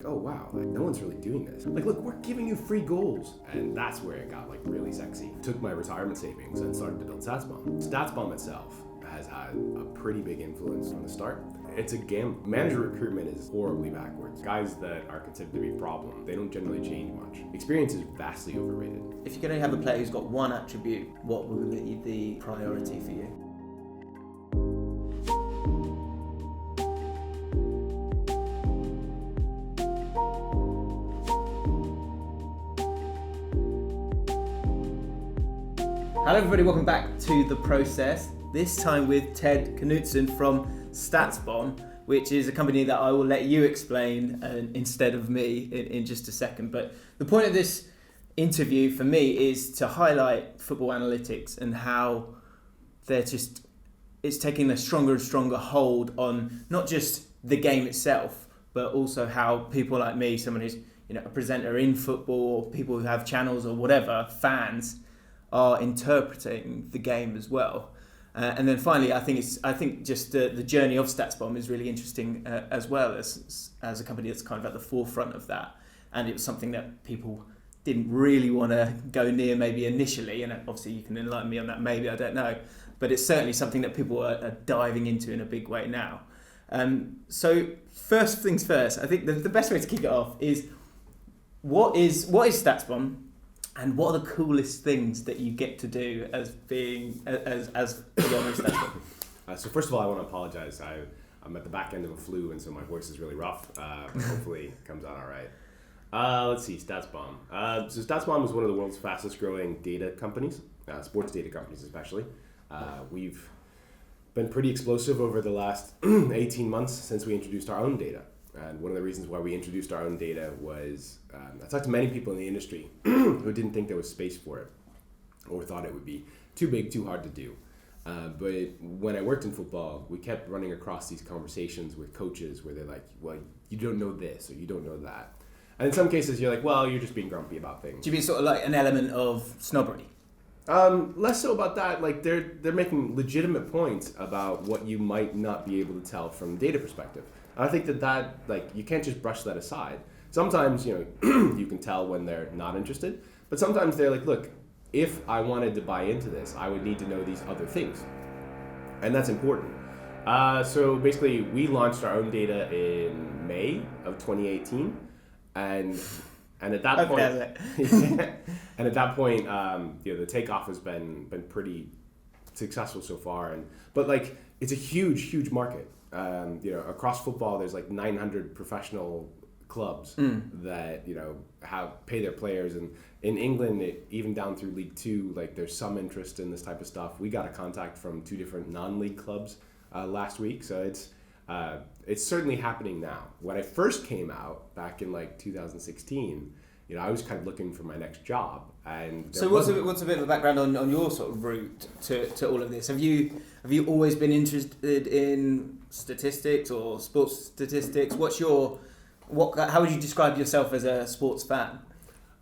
Oh wow, like no one's really doing this. Like, look, we're giving you free goals. And that's where it got like really sexy. Took my retirement savings and started to build StatsBomb. StatsBomb itself has had a pretty big influence from the start. It's a gamble. Manager recruitment is horribly backwards. Guys that are considered to be a problem, they don't generally change much. Experience is vastly overrated. If you could only have a player who's got one attribute, what would be the priority for you? Hello everybody, welcome back to The Process. This time with Ted Knutson from StatsBomb, which is a company that I will let you explain instead of me in just a second. But the point of this interview for me is to highlight football analytics and how it's taking a stronger and stronger hold on not just the game itself, but also how people like me, someone who's a presenter in football, or people who have channels or whatever, fans, are interpreting the game as well. And then finally, I think just the journey of StatsBomb is really interesting as well as a company that's kind of at the forefront of that. And it was something that people didn't really want to go near maybe initially, and obviously you can enlighten me on that maybe, I don't know. But it's certainly something that people are diving into in a big way now. So first things first, I think the best way to kick it off is what is StatsBomb? And what are the coolest things that you get to do as being as the owner of StatsBomb? So first of all, I want to apologize. I'm at the back end of a flu, and so my voice is really rough. But hopefully it comes out all right. Let's see, StatsBomb. So StatsBomb is one of the world's fastest growing data companies, sports data companies especially. We've been pretty explosive over the last 18 months since we introduced our own data. And one of the reasons why we introduced our own data was, I talked to many people in the industry who didn't think there was space for it or thought it would be too big, too hard to do. But when I worked in football, we kept running across these conversations with coaches where they're like, well, you don't know this or you don't know that. And in some cases, you're like, well, you're just being grumpy about things. Do you mean sort of like an element of snobbery? Less so about that. Like they're making legitimate points about what you might not be able to tell from a data perspective. I think that like you can't just brush that aside. Sometimes you can tell when they're not interested, but sometimes they're like, look, if I wanted to buy into this, I would need to know these other things, and that's important. So basically, we launched our own data in May of 2018, and at that point, the takeoff has been pretty successful so far, but like it's a huge market. Across football, there's like 900 professional clubs that pay their players, and in England, even down through League Two, like there's some interest in this type of stuff. We got a contact from 2 different non-league clubs last week, so it's certainly happening now. When I first came out back in like 2016, I was kind of looking for my next job. And so what's a bit of a background on your sort of route to all of this? Have you always been interested in statistics or sports statistics? How would you describe yourself as a sports fan?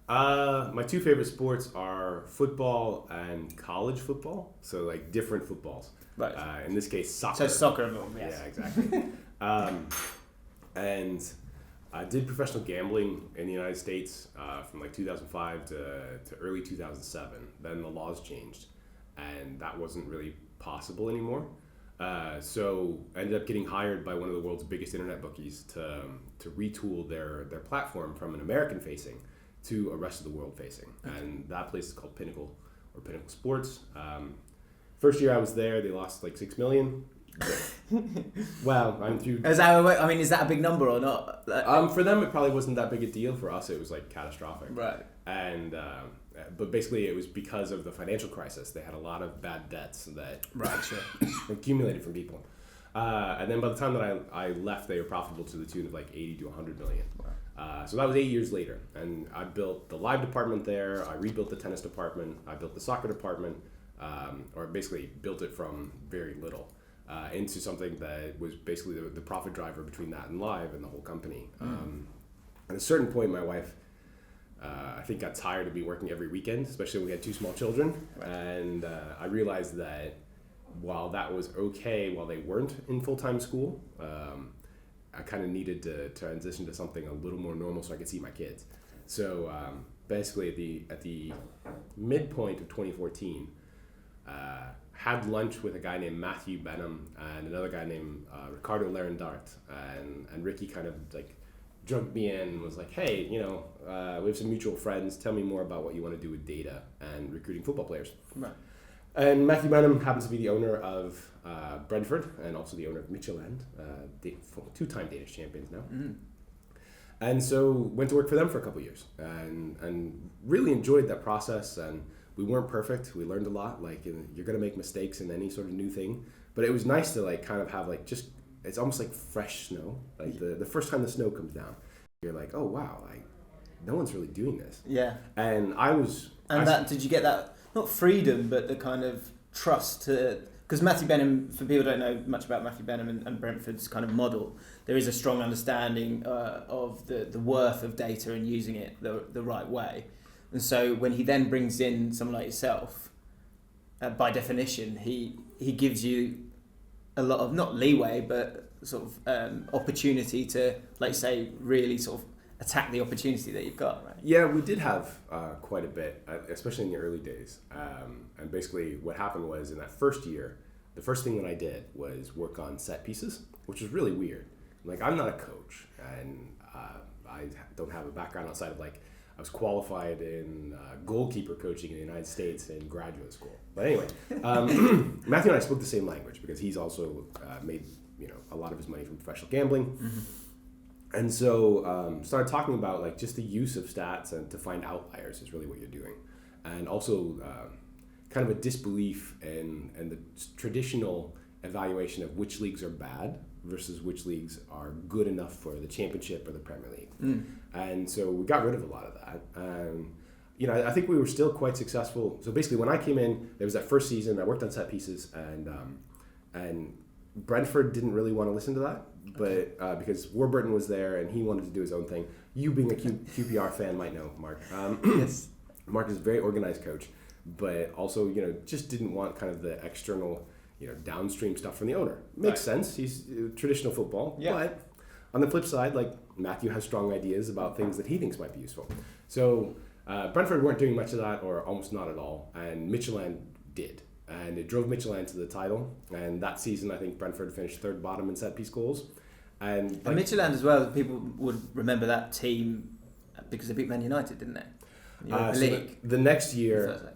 My 2 favorite sports are football and college football. So like different footballs. Right. In this case, soccer. So soccer, yes. Yeah, exactly. And I did professional gambling in the United States from like 2005 to early 2007. Then the laws changed, and that wasn't really possible anymore. So I ended up getting hired by one of the world's biggest internet bookies to retool their platform from an American facing to a rest of the world facing. Okay. And that place is called Pinnacle Sports. First year I was there, they lost like $6 million. Well, I'm through. Is that a big number or not? For them, it probably wasn't that big a deal. For us, it was like catastrophic. Right. And but basically, it was because of the financial crisis. They had a lot of bad debts that accumulated from people. And then by the time that I left, they were profitable to the tune of like 80 to 100 million. Wow. So that was 8 years later, and I built the live department there. I rebuilt the tennis department. I built the soccer department, or basically built it from very little. Into something that was basically the profit driver between that and live and the whole company. At a certain point, my wife, I think, got tired of me working every weekend, especially when we had 2 small children. Right. And I realized that while that was okay while they weren't in full-time school, I kind of needed to transition to something a little more normal so I could see my kids. So basically at the midpoint of 2014, had lunch with a guy named Matthew Benham and another guy named Ricardo Larendart, and Ricky kind of like drugged me in and was like, hey, we have some mutual friends, tell me more about what you want to do with data and recruiting football players. Right. And Matthew Benham happens to be the owner of Brentford and also the owner of Midtjylland, two-time Danish champions now. Mm-hmm. And so went to work for them for a couple of years and really enjoyed that process. And we weren't perfect. We learned a lot. Like, you're going to make mistakes in any sort of new thing. But it was nice to like kind of have like just, it's almost like fresh snow. Like the first time the snow comes down, you're like, oh wow, like no one's really doing this. Yeah. And did you get that, not freedom, but the kind of trust to, because Matthew Benham, for people who don't know much about Matthew Benham and Brentford's kind of model, there is a strong understanding of the worth of data and using it the right way. And so when he then brings in someone like yourself, by definition, he gives you a lot of, not leeway, but sort of opportunity to, like say, really sort of attack the opportunity that you've got, right? Yeah, we did have quite a bit, especially in the early days. And basically what happened was in that first year, the first thing that I did was work on set pieces, which was really weird. Like, I'm not a coach, and I don't have a background outside of like, I was qualified in goalkeeper coaching in the United States in graduate school. But anyway, Matthew and I spoke the same language because he's also made a lot of his money from professional gambling. Mm-hmm. And so started talking about like just the use of stats and to find outliers is really what you're doing. And also kind of a disbelief in the traditional evaluation of which leagues are bad versus which leagues are good enough for the Championship or the Premier League. Mm. And so we got rid of a lot of that. I think we were still quite successful. So basically when I came in, there was that first season, I worked on set pieces, and Brentford didn't really want to listen to that, but because Warburton was there and he wanted to do his own thing. You being a QPR fan might know Mark. Yes. Mark is a very organized coach, but also, just didn't want kind of the external, downstream stuff from the owner. Makes sense. He's traditional football. Yeah. But on the flip side, like Matthew has strong ideas about things that he thinks might be useful. So Brentford weren't doing much of that, or almost not at all, and Midtjylland did. And it drove Midtjylland to the title. And that season, I think Brentford finished third bottom in set-piece goals. And Midtjylland as well, people would remember that team because they beat Man United, didn't they? The next year,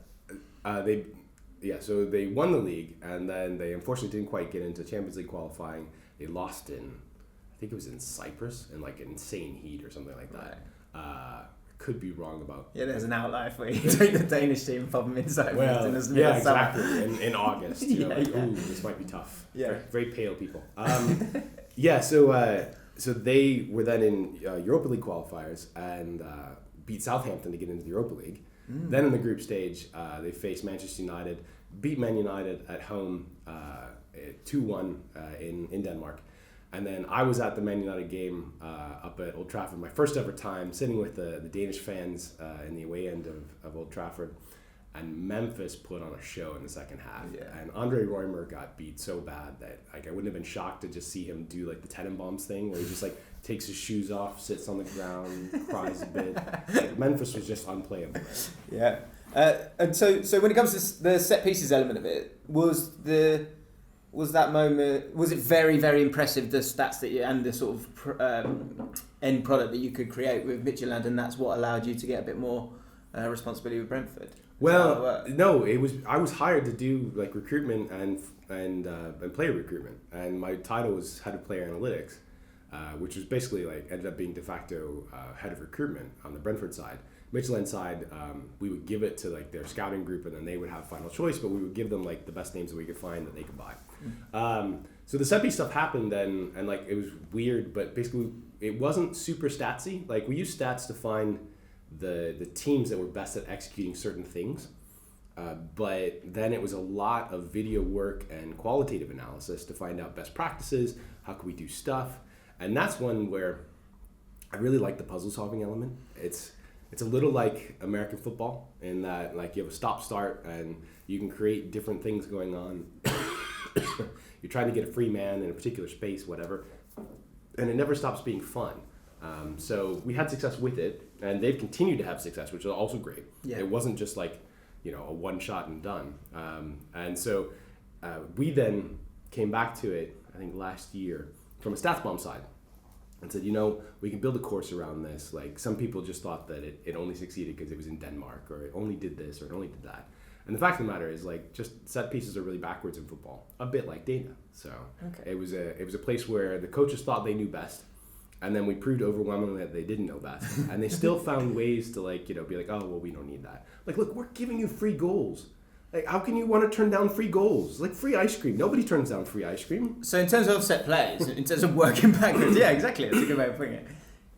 they won the league, and then they unfortunately didn't quite get into Champions League qualifying. They lost in, I think it was in Cyprus, in like insane heat or something like that. Right. Could be wrong about. Yeah, there's an outlier for you. You take the Danish team and pop them inside. Exactly. In August, ooh, this might be tough. Yeah, very pale people. So they were then in Europa League qualifiers and beat Southampton to get into the Europa League. Mm. Then in the group stage, they faced Manchester United, beat Man United at home 2-1 in Denmark. And then I was at the Man United game up at Old Trafford, my first ever time, sitting with the Danish fans in the away end of Old Trafford. And Memphis put on a show in the second half. Yeah. And Andre Roymer got beat so bad that like I wouldn't have been shocked to just see him do like the Tenenbaums thing, where he just like takes his shoes off, sits on the ground, cries a bit. Like, Memphis was just unplayable. Yeah. And so when it comes to the set pieces element of it, was that moment, was it very, very impressive, the stats that you, and the sort of end product that you could create with Midtjylland, and that's what allowed you to get a bit more responsibility with Brentford? Well, no, I was hired to do like recruitment and player recruitment, and my title was head of player analytics, which was basically like ended up being de facto head of recruitment on the Brentford side. Midtjylland side, we would give it to like their scouting group, and then they would have final choice, but we would give them like the best names that we could find that they could buy. So the set piece stuff happened then, and like it was weird, but basically it wasn't super statsy. Like we used stats to find the teams that were best at executing certain things, but then it was a lot of video work and qualitative analysis to find out best practices, how can we do stuff, and that's one where I really like the puzzle solving element. It's a little like American football in that like you have a stop-start and you can create different things going on. You're trying to get a free man in a particular space, whatever. and it never stops being fun. So we had success with it, and they've continued to have success, which is also great. Yeah. It wasn't just like, a one shot and done. And so we then came back to it, I think last year, from a StatsBomb side, and said, we can build a course around this. Like, some people just thought that it only succeeded because it was in Denmark, or it only did this, or it only did that. And the fact of the matter is, like, just set pieces are really backwards in football, a bit like data. So it was a place where the coaches thought they knew best, and then we proved overwhelmingly that they didn't know best, and they still found ways to be like, oh, well, we don't need that. Like, look, we're giving you free goals. Like, how can you want to turn down free goals? Like, free ice cream. Nobody turns down free ice cream. So in terms of set plays, in terms of working backwards, yeah, exactly. That's a good way of putting it.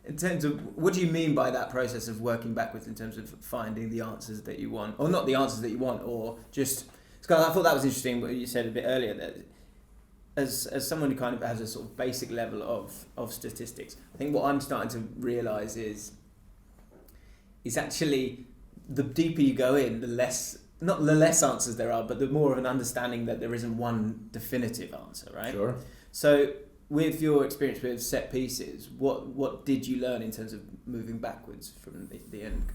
In terms of, what do you mean by that process of working backwards in terms of finding the answers that you want? Or not the answers that you want, or just... Scott, I thought that was interesting what you said a bit earlier, that as someone who kind of has a sort of basic level of statistics, I think what I'm starting to realise is actually the deeper you go in, the less... Not the less answers there are, but the more of an understanding that there isn't one definitive answer, right? Sure. So, with your experience with set pieces, what did you learn in terms of moving backwards from the end?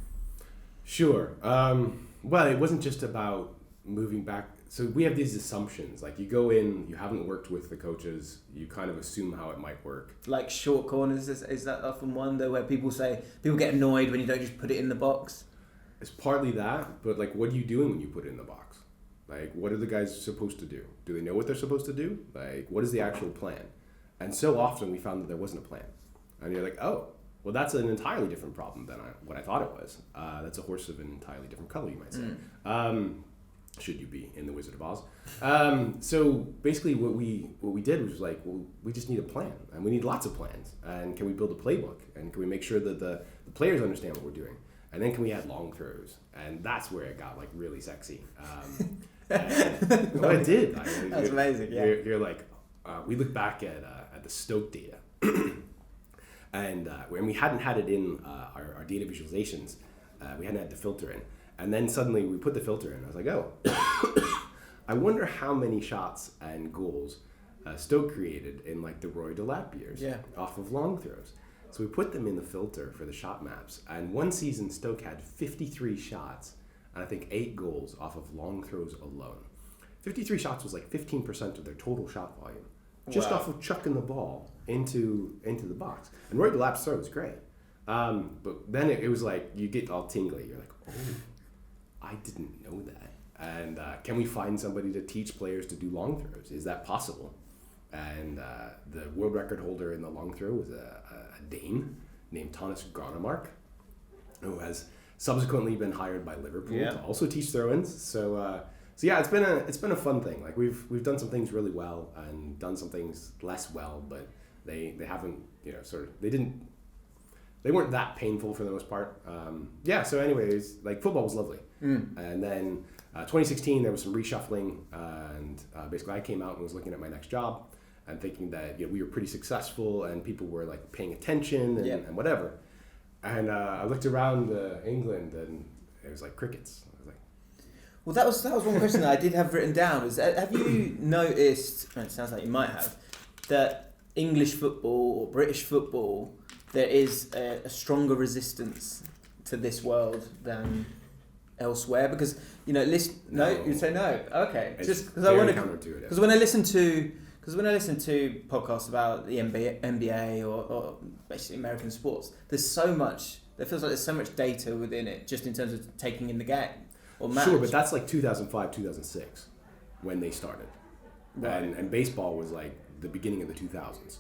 Sure. Well, it wasn't just about moving back. So we have these assumptions. Like, you go in, you haven't worked with the coaches, you kind of assume how it might work. Like short corners, is that often one though, where people get annoyed when you don't just put it in the box? It's partly that, but like, what are you doing when you put it in the box? Like, what are the guys supposed to do? Do they know what they're supposed to do? Like, what is the actual plan? And so often we found that there wasn't a plan. And you're like, oh, well, that's an entirely different problem than what I thought it was. That's a horse of an entirely different color, you might say. Should you be in The Wizard of Oz. So basically what we did was like, well, we just need a plan, and we need lots of plans. And can we build a playbook? And can we make sure that the players understand what we're doing? And then can we add long throws? And that's where it got like really sexy. Well, it did. That's amazing. Yeah. You're like, we look back at the Stoke data, and we hadn't had it in our data visualizations. We hadn't had the filter in, and then suddenly we put the filter in. I was like, oh, I wonder how many shots and goals Stoke created in like the Roy Delap years off of long throws. So we put them in the filter for the shot maps, and one season Stoke had 53 shots and I think 8 goals off of long throws alone. 53 shots was like 15% of their total shot volume, just off of chucking the ball into the box. And Roy Delap's throw was great, but then it was like you get all tingly. You're like, oh, I didn't know that. And can we find somebody to teach players to do long throws? Is that possible? And the world record holder in the long throw was a Dane named Thomas Gronemark, who has subsequently been hired by Liverpool to also teach throw-ins. So yeah, it's been a fun thing. Like we've done some things really well and done some things less well, but they haven't they weren't that painful for the most part. So anyways, like football was lovely. And then 2016 there was some reshuffling, and basically I came out and was looking at my next job and thinking that we were pretty successful and people were like paying attention and whatever. And I looked around England and it was like crickets. I was like, well, that was one question that I did have written down. Is have you noticed? It sounds like you might have, that English football or British football, there is a stronger resistance to this world than elsewhere? Because you say no. Okay, it's just because I want to. Because when I listen to podcasts about the NBA or basically American sports, there feels like there's so much data within it, just in terms of taking in the game or match. Sure, but that's like 2005, 2006 when they started, right. And baseball was like the beginning of the 2000s,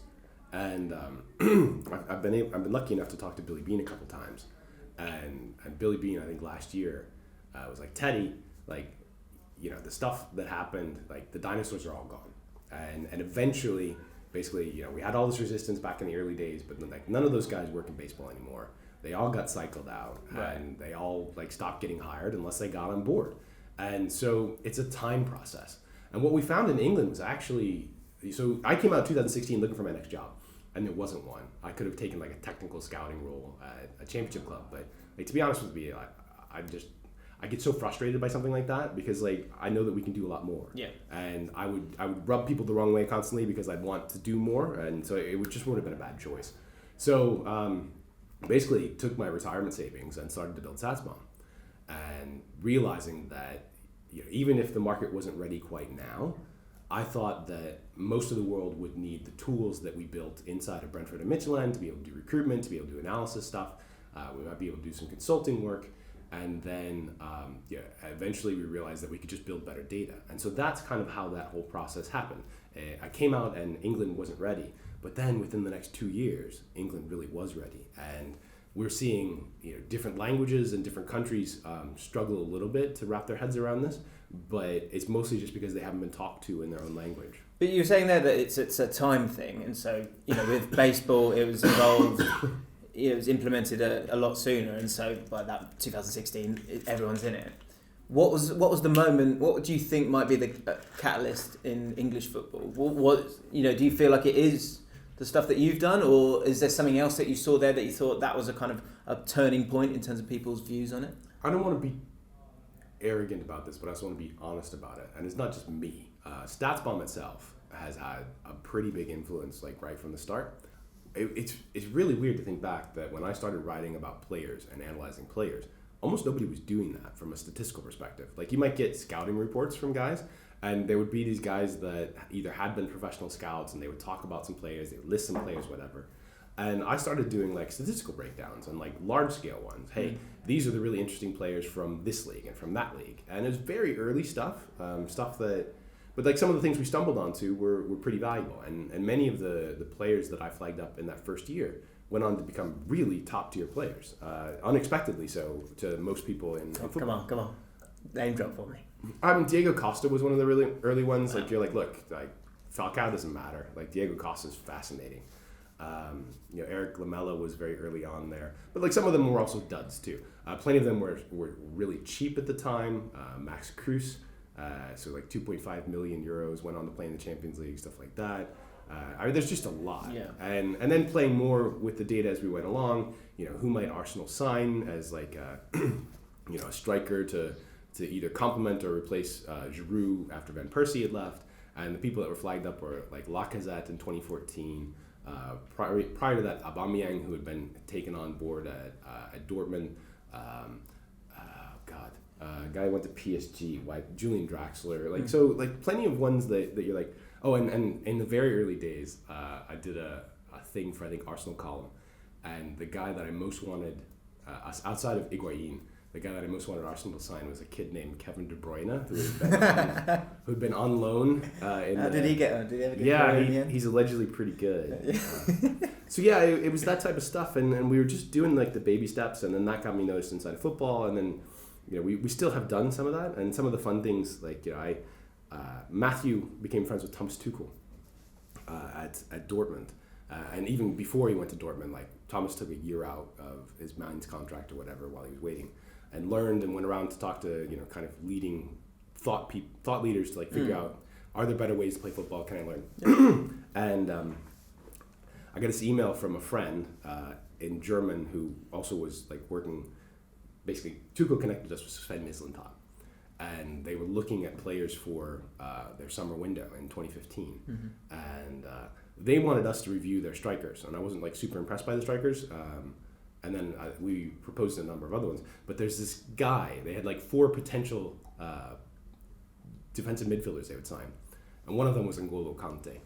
and I've been lucky enough to talk to Billy Beane a couple times, and Billy Beane, I think last year was like, Teddy, like the stuff that happened, like the dinosaurs are all gone. And eventually, basically, we had all this resistance back in the early days, but like none of those guys work in baseball anymore. They all got cycled out, and they all like stopped getting hired unless they got on board. And so it's a time process. And what we found in England was actually, so I came out in 2016 looking for my next job, and there wasn't one. I could have taken like a technical scouting role at a championship club, but like to be honest with you, I get so frustrated by something like that because like I know that we can do a lot more. Yeah. And I would rub people the wrong way constantly because I'd want to do more, and so it would have been a bad choice. So basically took my retirement savings and started to build StatsBomb, and realizing that even if the market wasn't ready quite now, I thought that most of the world would need the tools that we built inside of Brentford and Midtjylland to be able to do recruitment, to be able to do analysis stuff. We might be able to do some consulting work. And then eventually we realized that we could just build better data. And so that's kind of how that whole process happened. I came out and England wasn't ready. But then within the next 2 years, England really was ready. And we're seeing different languages and different countries struggle a little bit to wrap their heads around this. But it's mostly just because they haven't been talked to in their own language. But you were saying there that it's a time thing. And so, with baseball, it was evolved. It was implemented a lot sooner, and so by that 2016, everyone's in it. What was the moment? What do you think might be the catalyst in English football? What do you feel like it is the stuff that you've done, or is there something else that you saw there that you thought that was a kind of a turning point in terms of people's views on it? I don't want to be arrogant about this, but I also want to be honest about it, and it's not just me. StatsBomb itself has had a pretty big influence, like right from the start. It's really weird to think back that when I started writing about players and analyzing players, almost nobody was doing that from a statistical perspective. Like you might get scouting reports from guys, and there would be these guys that either had been professional scouts and they would talk about some players, they would list some players, whatever. And I started doing like statistical breakdowns and like large scale ones. Hey, these are the really interesting players from this league and from that league. And it was very early stuff, but like some of the things we stumbled onto were pretty valuable. And many of the players that I flagged up in that first year went on to become really top tier players, unexpectedly so to most people in football. Come on. Name drop for me. Diego Costa was one of the really early ones. Like you're like, look, like Falcao doesn't matter. Like Diego Costa is fascinating. Eric Lamela was very early on there, but like some of them were also duds too. Plenty of them were really cheap at the time. Max Kruse, so like 2.5 million euros, went on to play in the Champions League, stuff like that. There's just a lot. Yeah. And then playing more with the data as we went along. Who might Arsenal sign as like a striker to either complement or replace Giroud after Van Persie had left. And the people that were flagged up were like Lacazette in 2014. Prior to that, Aubameyang, who had been taken on board at Dortmund. A guy who went to PSG. Julian Draxler. Like plenty of ones that you're like, oh, and in the very early days, I did a thing for I think Arsenal column, and the guy that I most wanted, outside of Higuain, the guy that I most wanted Arsenal to sign was a kid named Kevin De Bruyne, who'd been on loan. Did he get on? Did he ever get Yeah, he's allegedly pretty good. So yeah, it was that type of stuff, and we were just doing like the baby steps, and then that got me noticed inside of football, and then we still have done some of that, and some of the fun things like Matthew became friends with Thomas Tuchel at Dortmund, and even before he went to Dortmund, like Thomas took a year out of his Mainz contract or whatever while he was waiting, and learned and went around to talk to kind of leading thought leaders to like figure out, are there better ways to play football? Can I learn? Yeah. And I got this email from a friend in German who also was like working. Basically, Tuchel connected us with Sven Mislintat, and they were looking at players for their summer window in 2015, and they wanted us to review their strikers, and I wasn't like super impressed by the strikers. And then we proposed a number of other ones, but there's this guy. They had like 4 potential defensive midfielders they would sign, and one of them was Ngolo Kante.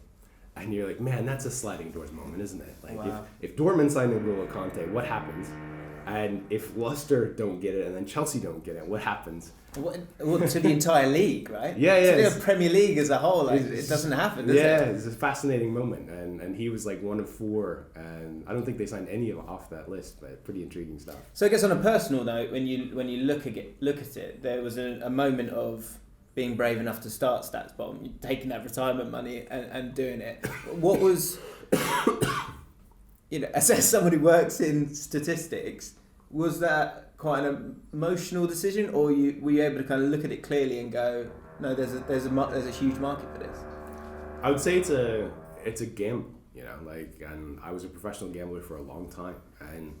And you're like, man, that's a sliding doors moment, isn't it? Like, wow. if Dortmund signed Ngolo Kante, what happens? And if Leicester don't get it, and then Chelsea don't get it, what happens? Well, to the entire league, right? Yeah. To the Premier League as a whole, it doesn't happen, does it? Yeah, it's a fascinating moment, and he was like one of 4, and I don't think they signed any off that list, but pretty intriguing stuff. So I guess on a personal note, when you look at it, there was a moment of being brave enough to start StatsBomb, taking that retirement money and doing it. What was, as someone who works in statistics, was that quite an emotional decision, or were you able to kind of look at it clearly and go, no, there's a huge market for this? I would say it's a gamble, and I was a professional gambler for a long time, and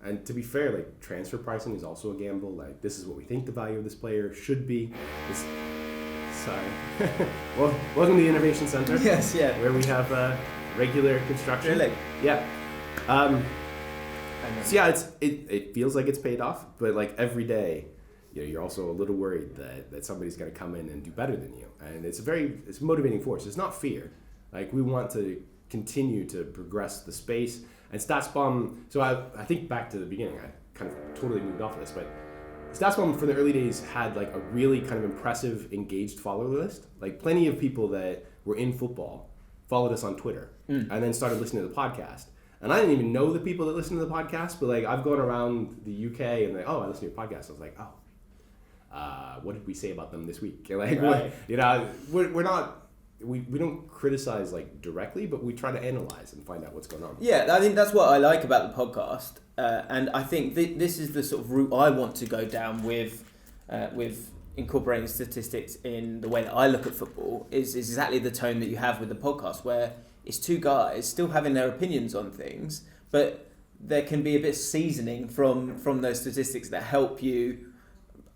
And to be fair, like transfer pricing is also a gamble. Like this is what we think the value of this player should be. Sorry. Well, welcome to the Innovation Center. Yes, yeah. Where we have regular construction. Really? Yeah. So yeah, it feels like it's paid off, but like every day, you're also a little worried that somebody's going to come in and do better than you, and it's a motivating force. It's not fear. Like we want to continue to progress the space. And StatsBomb. So I think back to the beginning. I kind of totally moved off of this, but StatsBomb for the early days had like a really kind of impressive engaged follower list. Like plenty of people that were in football followed us on Twitter and then started listening to the podcast. And I didn't even know the people that listen to the podcast, but like I've gone around the UK and like, I listen to your podcast. I was like, what did we say about them this week? Like, right. We're not. We don't criticize like directly, but we try to analyze and find out what's going on. Yeah, I think that's what I like about the podcast, and I think this is the sort of route I want to go down with incorporating statistics in the way that I look at football. Is exactly the tone that you have with the podcast, where it's two guys still having their opinions on things, but there can be a bit of seasoning from those statistics that help you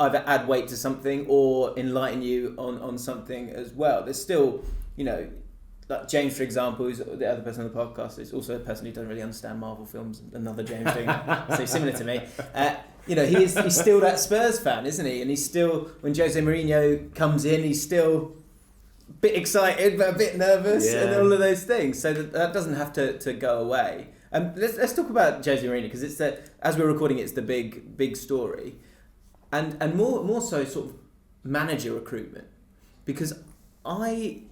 either add weight to something or enlighten you on something as well. There's still, like James, for example, who's the other person on the podcast, is also a person who doesn't really understand Marvel films. Another James doing so similar to me. He's still that Spurs fan, isn't he? And he's still, when Jose Mourinho comes in, he's still a bit excited but a bit nervous and all of those things. So that doesn't have to go away. Let's talk about Jose Mourinho, because it's as we're recording, it's the big story. And more so sort of manager recruitment, because I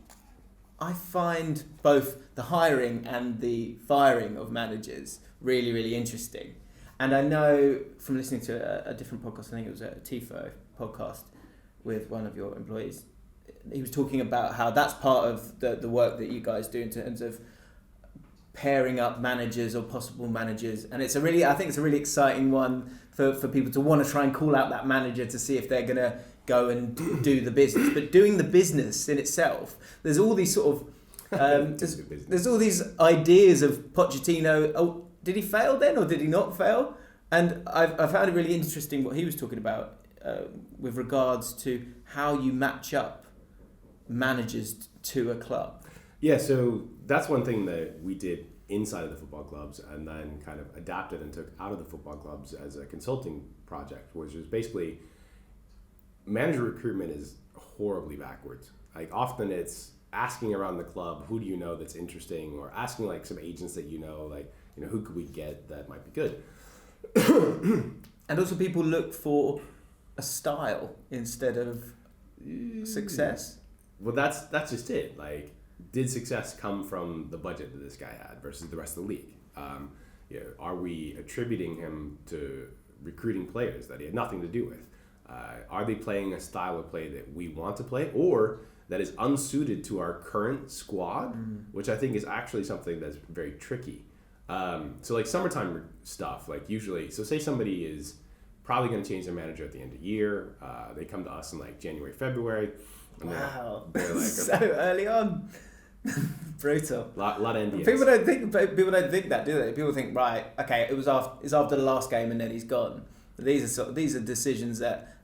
find both the hiring and the firing of managers really, really interesting. And I know from listening to a different podcast, I think it was a TIFO podcast with one of your employees, he was talking about how that's part of the work that you guys do in terms of pairing up managers or possible managers, and I think it's a really exciting one for people to want to try and call out that manager to see if they're going to go and do the business. But doing the business in itself, there's all these sort of there's all these ideas of Pochettino. Oh, did he fail then, or did he not fail? And I found it really interesting what he was talking about with regards to how you match up managers to a club. Yeah, so that's one thing that we did inside of the football clubs and then kind of adapted and took out of the football clubs as a consulting project, which is basically manager recruitment is horribly backwards. Like often it's asking around the club, who do you know that's interesting, or asking like some agents that who could we get that might be good. And also people look for a style instead of success. Well, that's just it. Like, did success come from the budget that this guy had versus the rest of the league? Are we attributing him to recruiting players that he had nothing to do with? Are they playing a style of play that we want to play, or that is unsuited to our current squad, which I think is actually something that's very tricky. So like summertime stuff, like usually, so say somebody is probably going to change their manager at the end of the year. They come to us in like January, February. And wow, they're like, so early on. Brutal. Lot of NDAs. People don't think that, do they? People think, right, okay, it's after the last game and then he's gone. But these are decisions that,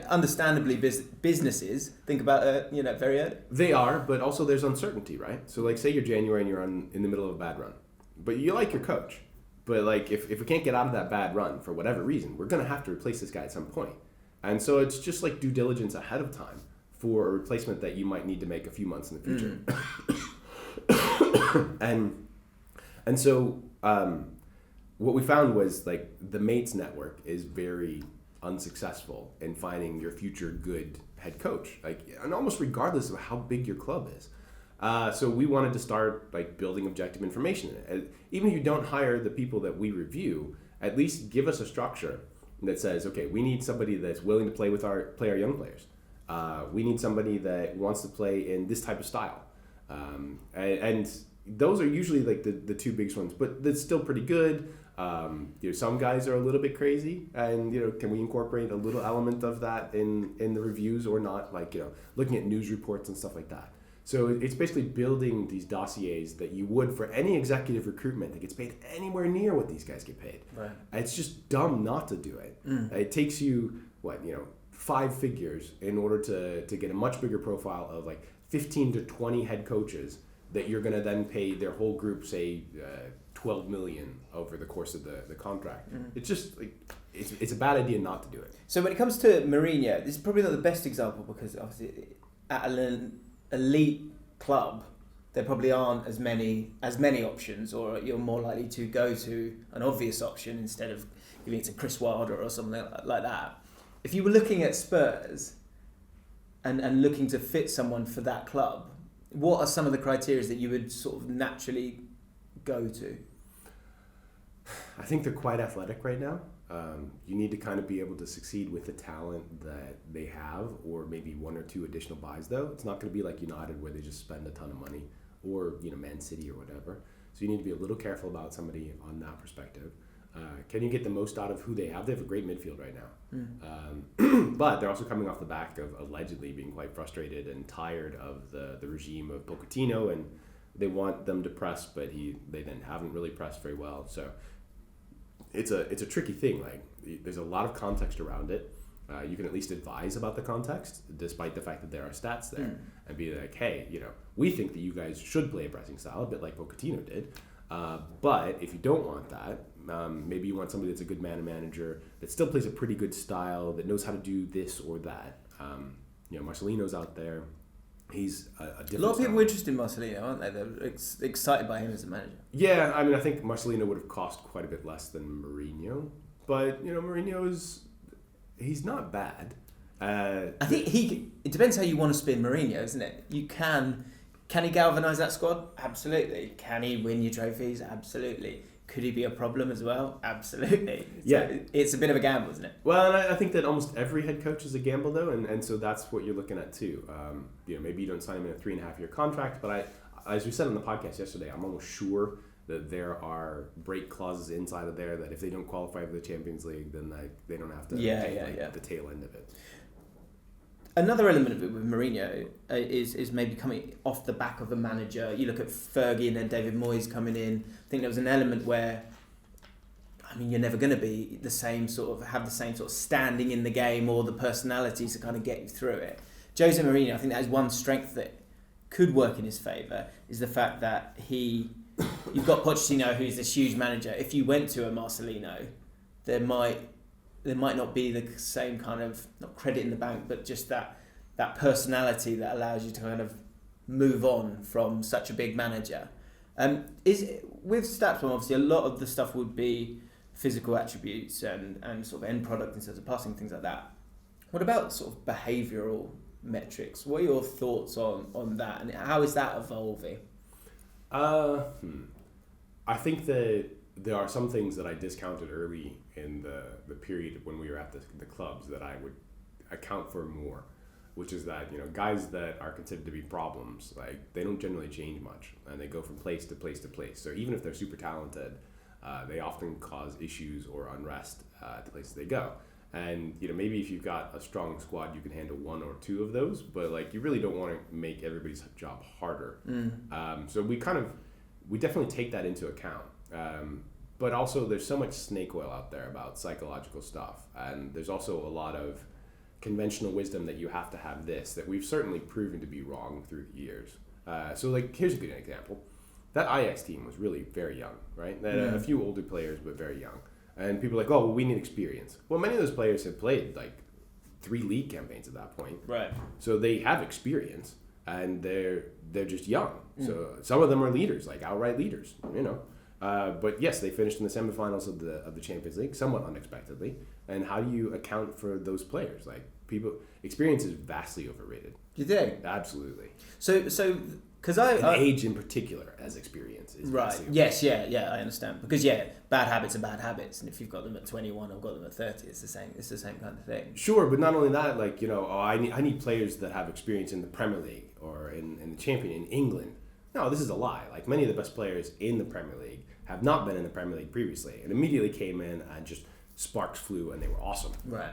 understandably businesses think about, very early. They are, but also there's uncertainty, right? So like, say you're January and you're in the middle of a bad run, but you like your coach. But like, if we can't get out of that bad run for whatever reason, we're going to have to replace this guy at some point. And so it's just like due diligence ahead of time for a replacement that you might need to make a few months in the future. And so what we found was like the mates network is very unsuccessful in finding your future good head coach, like, and almost regardless of how big your club is. So we wanted to start like building objective information in it. Even if you don't hire the people that we review, at least give us a structure that says, okay, we need somebody that's willing to play our young players. We need somebody that wants to play in this type of style. And those are usually like the two biggest ones, but that's still pretty good. Some guys are a little bit crazy, and can we incorporate a little element of that in the reviews or not? Like looking at news reports and stuff like that. So it's basically building these dossiers that you would for any executive recruitment that gets paid anywhere near what these guys get paid. Right. It's just dumb not to do it. It takes you, 5 figures in order to get a much bigger profile of like 15 to 20 head coaches that you're going to then pay their whole group, say, 12 million over the course of the contract. It's just like it's a bad idea not to do it. So when it comes to Mourinho, this is probably not the best example because obviously at an elite club there probably aren't as many options, or you're more likely to go to an obvious option instead of giving it to Chris Wilder or something like that. If you were looking at Spurs and looking to fit someone for that club, what are some of the criteria that you would sort of naturally go to? I think they're quite athletic right now. You need to kind of be able to succeed with the talent that they have, or maybe 1 or 2 additional buys, though. It's not going to be like United where they just spend a ton of money, or Man City or whatever. So you need to be a little careful about somebody on that perspective. Can you get the most out of who they have? They have a great midfield right now. But they're also coming off the back of allegedly being quite frustrated and tired of the regime of Pochettino, and they want them to press, but they then haven't really pressed very well. So it's a tricky thing. Like, there's a lot of context around it. You can at least advise about the context, despite the fact that there are stats there, and be like, hey, we think that you guys should play a pressing style, a bit like Pochettino did. But if you don't want that, maybe you want somebody that's a good manager that still plays a pretty good style, that knows how to do this or that. Marcelino's out there. He's a different lot of people style. are interested in Marcelino, aren't they? They're excited by him as a manager. Yeah, I mean, I think Marcelino would have cost quite a bit less than Mourinho, but he's not bad. I think it depends how you want to spin Mourinho, isn't it? Can he galvanise that squad? Absolutely. Can he win you trophies? Absolutely. Could he be a problem as well? Absolutely. Yeah. So it's a bit of a gamble, isn't it? Well, and I think that almost every head coach is a gamble, though, and so that's what you're looking at, too. Maybe you don't sign him in a 3.5-year contract, but as we said on the podcast yesterday, I'm almost sure that there are break clauses inside of there that if they don't qualify for the Champions League, then they don't have to pay the tail end of it. Another element of it with Mourinho is maybe coming off the back of a manager. You look at Fergie and then David Moyes coming in. I think there was an element where, you're never going to be the same sort of standing in the game or the personalities to kind of get you through it. Jose Mourinho, I think that is one strength that could work in his favour, is the fact that you've got Pochettino, who's this huge manager. If you went to a Marcelino, there might not be the same kind of, not credit in the bank, but just that personality that allows you to kind of move on from such a big manager. With StatsBomb, obviously, a lot of the stuff would be physical attributes and sort of end product in terms of passing, things like that. What about sort of behavioural metrics? What are your thoughts on that, and how is that evolving? I think that there are some things that I discounted early in the period when we were at the clubs that I would account for more, which is that guys that are considered to be problems, like, they don't generally change much, and they go from place to place to place. So even if they're super talented, they often cause issues or unrest at the places they go. And maybe if you've got a strong squad, you can handle 1 or 2 of those, but you really don't want to make everybody's job harder. So we definitely take that into account. But also there's so much snake oil out there about psychological stuff, and there's also a lot of conventional wisdom that you have to have this, that we've certainly proven to be wrong through the years. So here's a good example. That Ajax team was really very young, right? They had a few older players, but very young. And people are like, we need experience. Well, many of those players had played 3 league campaigns at that point. Right. So they have experience, and they're just young. So some of them are leaders, outright leaders, But yes, they finished in the semifinals of the Champions League, somewhat unexpectedly. And how do you account for those players? Experience is vastly overrated. You think? Absolutely. So because age in particular as experience is right. vastly Yes, yeah, I understand. Because bad habits are bad habits, and if you've got them at 21 or got them at 30, it's the same. It's the same kind of thing. Sure, but not only that, I need players that have experience in the Premier League or in the Champion in England. No, this is a lie. Many of the best players in the Premier League have not been in the Premier League previously, and immediately came in and just sparks flew, and they were awesome. Right.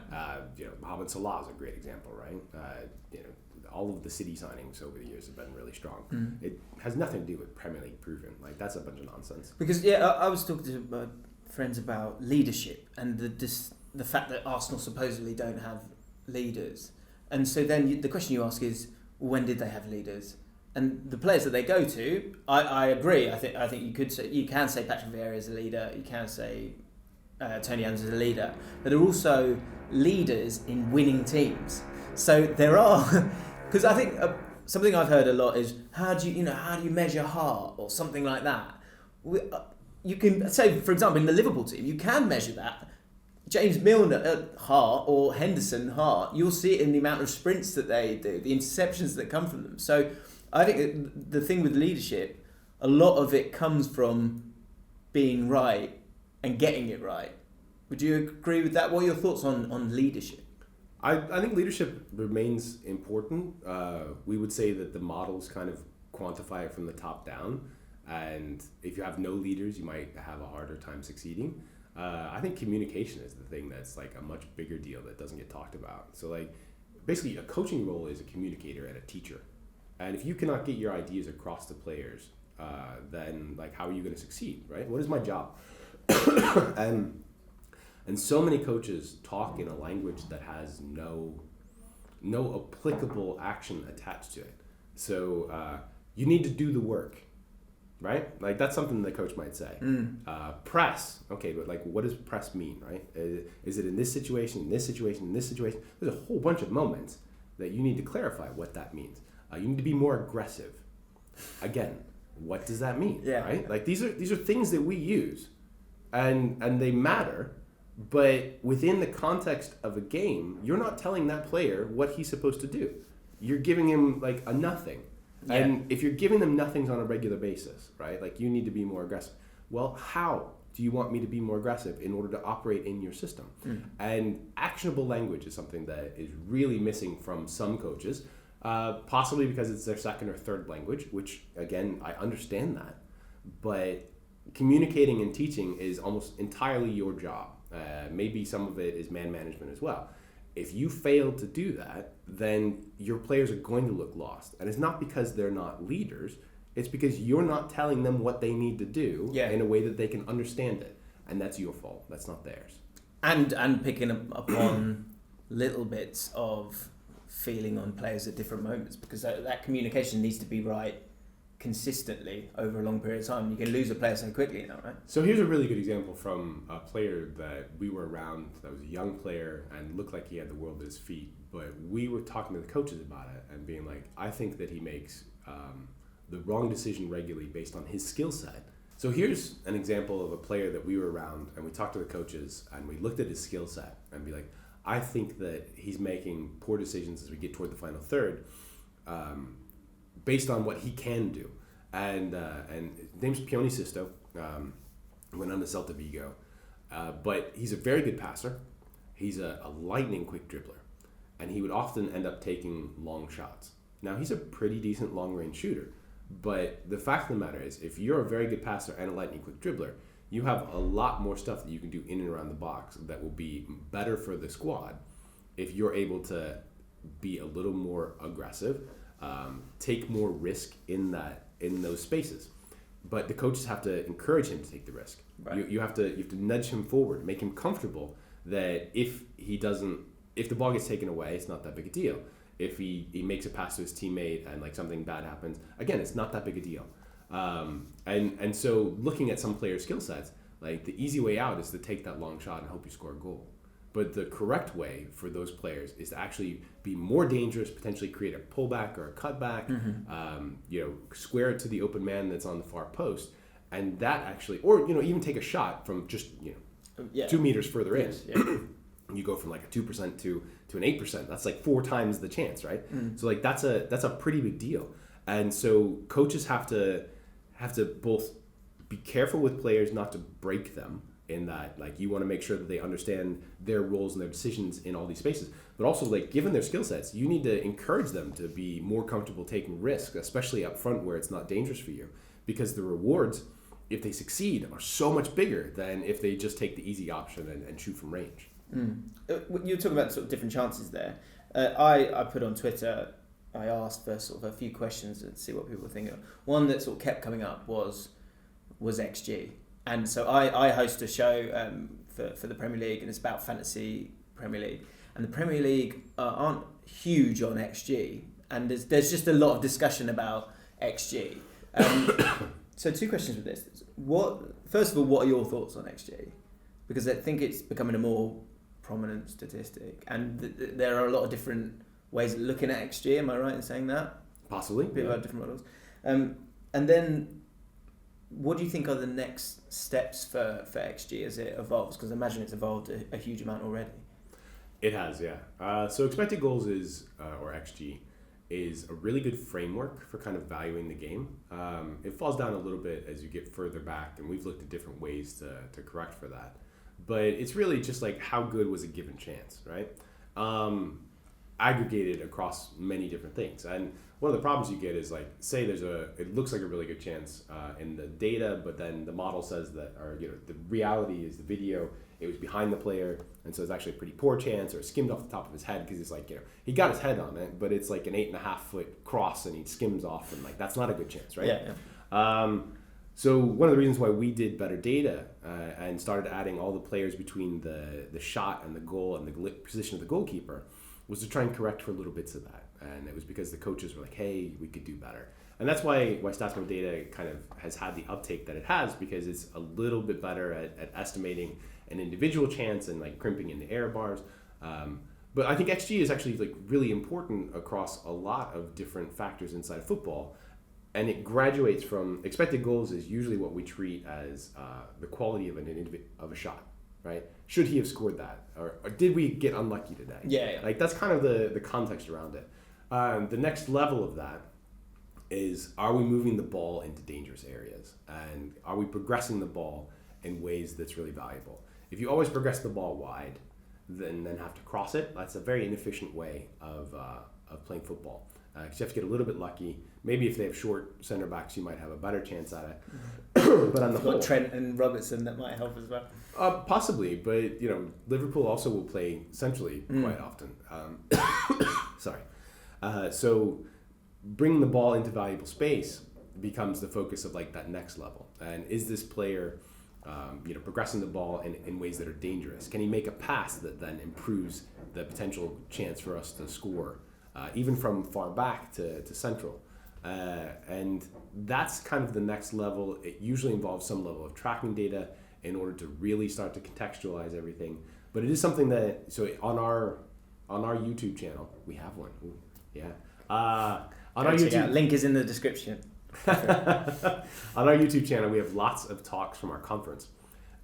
Mohamed Salah is a great example, right? all of the City signings over the years have been really strong. It has nothing to do with Premier League proven. Like, that's a bunch of nonsense. Because I was talking to my friends about leadership and the fact that Arsenal supposedly don't have leaders, and so then the question you ask is, when did they have leaders? And the players that they go to, I agree. I think you can say Patrick Vieira is a leader. You can say Tony Adams is a leader, but they're also leaders in winning teams. So there are, because I think something I've heard a lot is how do you measure heart or something like that. You can say, for example, in the Liverpool team, you can measure that. James Milner heart or Henderson heart, you'll see it in the amount of sprints that they do, the interceptions that come from them. So I think the thing with leadership, a lot of it comes from being right and getting it right. Would you agree with that? What are your thoughts on leadership? I think leadership remains important. We would say that the models kind of quantify it from the top down. And if you have no leaders, you might have a harder time succeeding. I think communication is the thing that's like a much bigger deal that doesn't get talked about. So like basically a coaching role is a communicator and a teacher. And if you cannot get your ideas across to players, then like how are you going to succeed, right? What is my job? And so many coaches talk in a language that has no applicable action attached to it. So you need to do the work, right? Like that's something the coach might say. Press, okay, but like what does press mean, right? Is it in this situation, in this situation, in this situation? There's a whole bunch of moments that you need to clarify what that means. You need to be more aggressive. Again, what does that mean? Yeah. Right? Like these are things that we use, and they matter. But within the context of a game, you're not telling that player what he's supposed to do. You're giving him like a nothing. Yeah. And if you're giving them nothings on a regular basis, right? Like you need to be more aggressive. Well, how do you want me to be more aggressive in order to operate in your system? And actionable language is something that is really missing from some coaches, possibly because it's their second or third language, which again, I understand that. But communicating and teaching is almost entirely your job. Maybe some of it is man management as well. If you fail to do that, then your players are going to look lost. And it's not because they're not leaders. It's because you're not telling them what they need to do in a way that they can understand it. And that's your fault. That's not theirs. And picking up on little bits of feeling on players at different moments, because that communication needs to be right consistently over a long period of time. You can lose a player so quickly now, right? So here's a really good example from a player that we were around that was a young player and looked like he had the world at his feet, but we were talking to the coaches about it and being like, I think that he makes the wrong decision regularly based on his skill set. So here's an example of a player that we were around and we talked to the coaches and we looked at his skill set and be like, I think that he's making poor decisions as we get toward the final third, based on what he can do. And his name's Pione Sisto, went on to Celta Vigo, but he's a very good passer. He's a lightning quick dribbler, and he would often end up taking long shots. Now he's a pretty decent long range shooter, but the fact of the matter is, if you're a very good passer and a lightning quick dribbler, you have a lot more stuff that you can do in and around the box that will be better for the squad if you're able to be a little more aggressive. Take more risk in those spaces, but the coaches have to encourage him to take the risk. Right. You have to nudge him forward, make him comfortable that if the ball gets taken away, it's not that big a deal. If he makes a pass to his teammate and like something bad happens, again, it's not that big a deal. And so looking at some players' skill sets, like the easy way out is to take that long shot and hope you score a goal. But the correct way for those players is to actually be more dangerous, potentially create a pullback or a cutback, square it to the open man that's on the far post, and that actually, or even take a shot from just 2 meters further in. Yeah. You go from like a 2% to an 8%. That's like 4 times the chance, right? So like that's a pretty big deal. And so coaches have to both be careful with players not to break them, in that like you want to make sure that they understand their roles and their decisions in all these spaces, but also like given their skill sets, you need to encourage them to be more comfortable taking risks, especially up front where it's not dangerous for you, because the rewards, if they succeed, are so much bigger than if they just take the easy option and shoot from range. You're talking about sort of different chances there. I put on Twitter I asked for sort of a few questions and see what people were thinking. One that sort of kept coming up was XG. And so I host a show for the Premier League, and it's about fantasy Premier League. And the Premier League aren't huge on XG, and there's just a lot of discussion about XG. So two questions with this. First of all, what are your thoughts on XG? Because I think it's becoming a more prominent statistic, and there are a lot of different ways of looking at XG. Am I right in saying that? Possibly. People have different models. And then, what do you think are the next steps for XG as it evolves? Because I imagine it's evolved a huge amount already. It has, yeah. So expected goals or XG, is a really good framework for kind of valuing the game. It falls down a little bit as you get further back, and we've looked at different ways to correct for that. But it's really just like how good was a given chance, right? Aggregated across many different things. And one of the problems you get is like, say it looks like a really good chance in the data, but then the model says that, or the reality is the video, it was behind the player, and so it's actually a pretty poor chance, or skimmed off the top of his head, because it's like, he got his head on it, but it's like an 8.5 foot cross and he skims off, and like that's not a good chance, right? Yeah. So one of the reasons why we did better data and started adding all the players between the shot and the goal and the position of the goalkeeper was to try and correct for little bits of that. And it was because the coaches were like, hey, we could do better. And that's why StatsBomb data kind of has had the uptake that it has, because it's a little bit better at estimating an individual chance and like crimping in the error bars. But I think XG is actually like really important across a lot of different factors inside of football. And it graduates from expected goals is usually what we treat as the quality of a shot, right? Should he have scored that? Or did we get unlucky today? Yeah. Like that's kind of the context around it. The next level of that is, are we moving the ball into dangerous areas? And are we progressing the ball in ways that's really valuable? If you always progress the ball wide, then have to cross it, that's a very inefficient way of playing football. Because you have to get a little bit lucky. Maybe if they have short center backs, you might have a better chance at it. But on the whole, Trent and Robertson, that might help as well. Possibly, but Liverpool also will play centrally quite often. Sorry. So bringing the ball into valuable space becomes the focus of like that next level. And is this player, progressing the ball in ways that are dangerous? Can he make a pass that then improves the potential chance for us to score? Even from far back to central. And that's kind of the next level. It usually involves some level of tracking data in order to really start to contextualize everything. But it is something that, so on our YouTube channel, we have one. Ooh, yeah. On our YouTube, link is in the description. On our YouTube channel, we have lots of talks from our conference.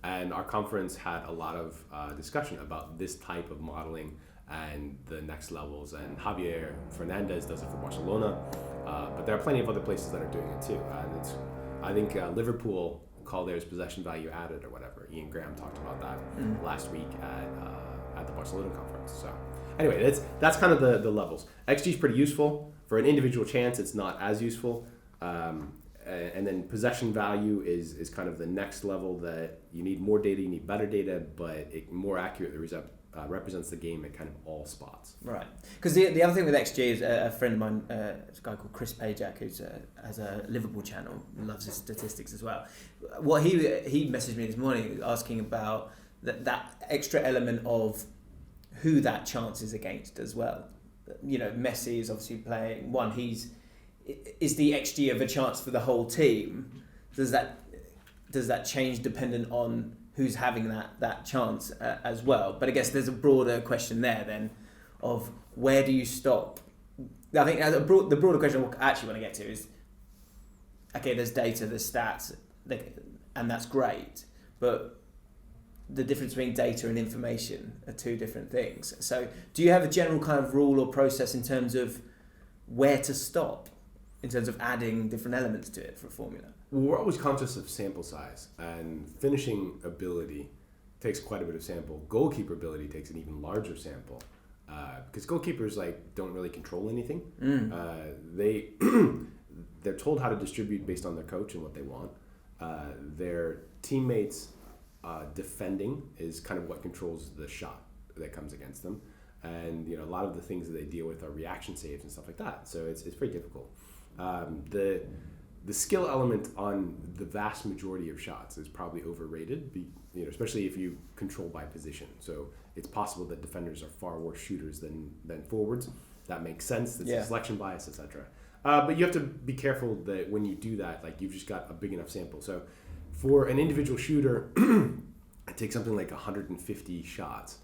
And our conference had a lot of discussion about this type of modeling and the next levels, and Javier Fernandez does it for Barcelona, but there are plenty of other places that are doing it too. And I think Liverpool call theirs possession value added or whatever. Ian Graham talked about that last week at the Barcelona conference. So anyway, that's kind of the levels. XG is pretty useful. For an individual chance, it's not as useful. And then possession value is kind of the next level, that you need more data, you need better data, but it more accurately represents the game at kind of all spots. Right. Because the other thing with XG is a friend of mine, it's a guy called Chris Pajak, who has a Liverpool channel, loves his statistics as well. What he messaged me this morning asking about that extra element of who that chance is against as well. Messi is obviously playing one. Is the XG of a chance for the whole team? Does that change dependent on who's having that chance as well? But I guess there's a broader question there then of where do you stop? I think the broader question I actually want to get to is, okay, there's data, there's stats, and that's great, but the difference between data and information are two different things. So do you have a general kind of rule or process in terms of where to stop, in terms of adding different elements to it for a formula? Well, we're always conscious of sample size, and finishing ability takes quite a bit of sample. Goalkeeper ability takes an even larger sample, because goalkeepers don't really control anything. They're told how to distribute based on their coach and what they want. Their teammates defending is kind of what controls the shot that comes against them. and a lot of the things that they deal with are reaction saves and stuff like that. So it's very difficult. The skill element on the vast majority of shots is probably overrated, especially if you control by position. So it's possible that defenders are far worse shooters than forwards. That makes sense. That's a selection bias, etc. But you have to be careful that when you do that, like you've just got a big enough sample. So for an individual shooter, it takes something like 150 shots